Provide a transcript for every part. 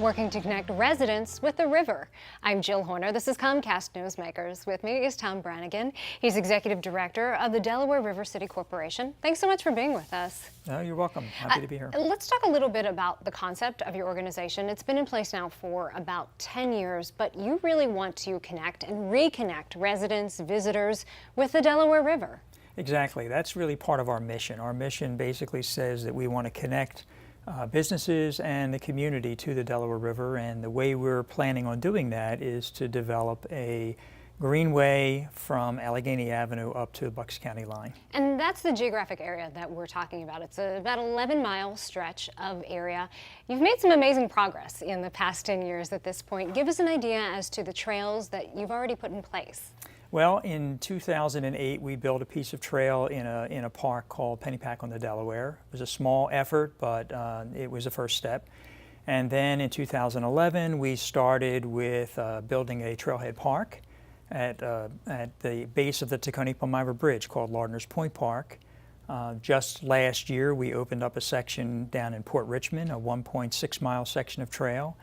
working to connect residents with the river. I'm Jill Horner. This is Comcast Newsmakers. With me is Tom Branigan. He's Executive Director of the Delaware River City Corporation. Thanks so much for being with us. Oh, you're welcome. Happy to be here. Let's talk a little bit about the concept of your organization. It's been in place now for about 10 years, but you really want to connect and reconnect residents, visitors with the Delaware River. Exactly. That's really part of our mission. Our mission basically says that we want to connect businesses and the community to the Delaware River, and the way we're planning on doing that is to develop a greenway from Allegheny Avenue up to the Bucks County line. And that's the geographic area that we're talking about. It's about 11-mile stretch of area. You've made some amazing progress in the past 10 years at this point. Give us an idea as to the trails that you've already put in place. Well, in 2008, we built a piece of trail in a park called Pennypack on the Delaware. It was a small effort, but it was a first step. And then in 2011, we started with building a trailhead park at the base of the Tacony-Palmyra Bridge called Lardner's Point Park. Just last year, we opened up a section down in Port Richmond, a 1.6-mile section of trail.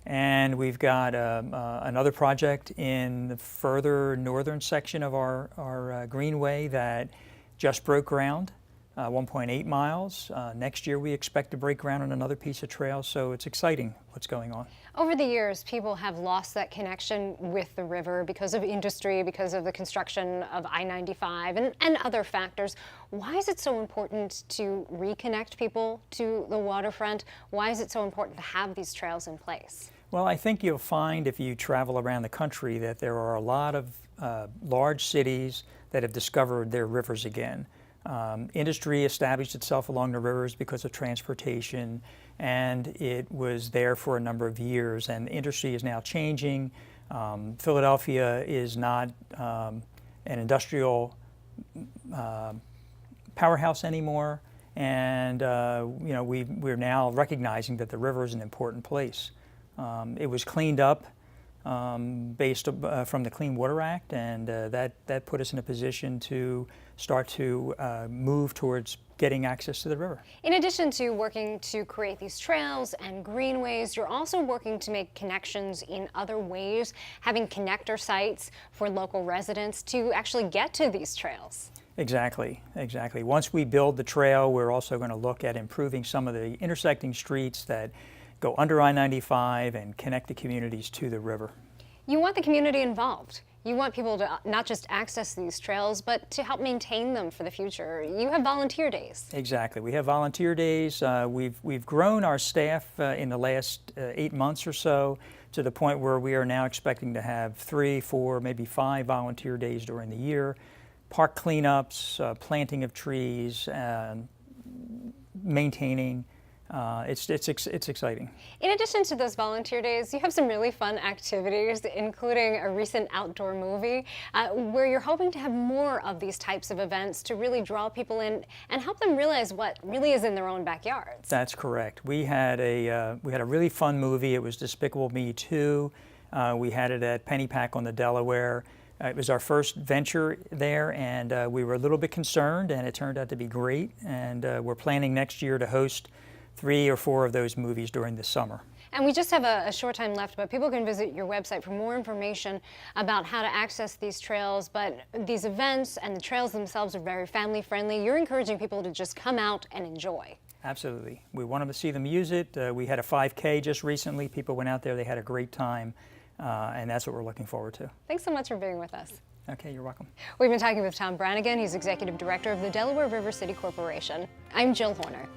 And we've got another project in the further northern section of our greenway that just broke ground, 1.8 miles. Next year we expect to break ground on another piece of trail, so it's exciting what's going on. Over the years, people have lost that connection with the river because of industry, because of the construction of I-95 and other factors. Why is it so important to reconnect people to the waterfront? Why is it so important to have these trails in place? Well, I think you'll find if you travel around the country that there are a lot of large cities that have discovered their rivers again. Industry established itself along the rivers because of transportation, and it was there for a number of years, and the industry is now changing. Philadelphia is not an industrial powerhouse anymore, and we're now recognizing that the river is an important place. It was cleaned up based from the Clean Water Act, and that put us in a position to start to move towards getting access to the river. In addition to working to create these trails and greenways, you're also working to make connections in other ways, having connector sites for local residents to actually get to these trails. Exactly, exactly. Once we build the trail, we're also going to look at improving some of the intersecting streets that go under I-95 and connect the communities to the river. You want the community involved. You want people to not just access these trails, but to help maintain them for the future. You have volunteer days. Exactly. We have volunteer days. We've grown our staff in the last 8 months or so to the point where we are now expecting to have 3, 4, maybe 5 volunteer days during the year. Park cleanups, planting of trees, maintaining. It's exciting. In addition to those volunteer days, you have some really fun activities, including a recent outdoor movie where you're hoping to have more of these types of events to really draw people in and help them realize what really is in their own backyards. That's correct. We had a really fun movie. It was Despicable Me 2. We had it at Pennypack on the Delaware. It was our first venture there, and we were a little bit concerned, and it turned out to be great. And we're planning next year to host 3 or 4 of those movies during the summer. And we just have a short time left, but people can visit your website for more information about how to access these trails. But these events and the trails themselves are very family friendly. You're encouraging people to just come out and enjoy. Absolutely. We want them to see them use it. We had a 5K just recently. People went out there, they had a great time, and that's what we're looking forward to. Thanks so much for being with us. Okay, you're welcome. We've been talking with Tom Branigan. He's Executive Director of the Delaware River City Corporation. I'm Jill Horner.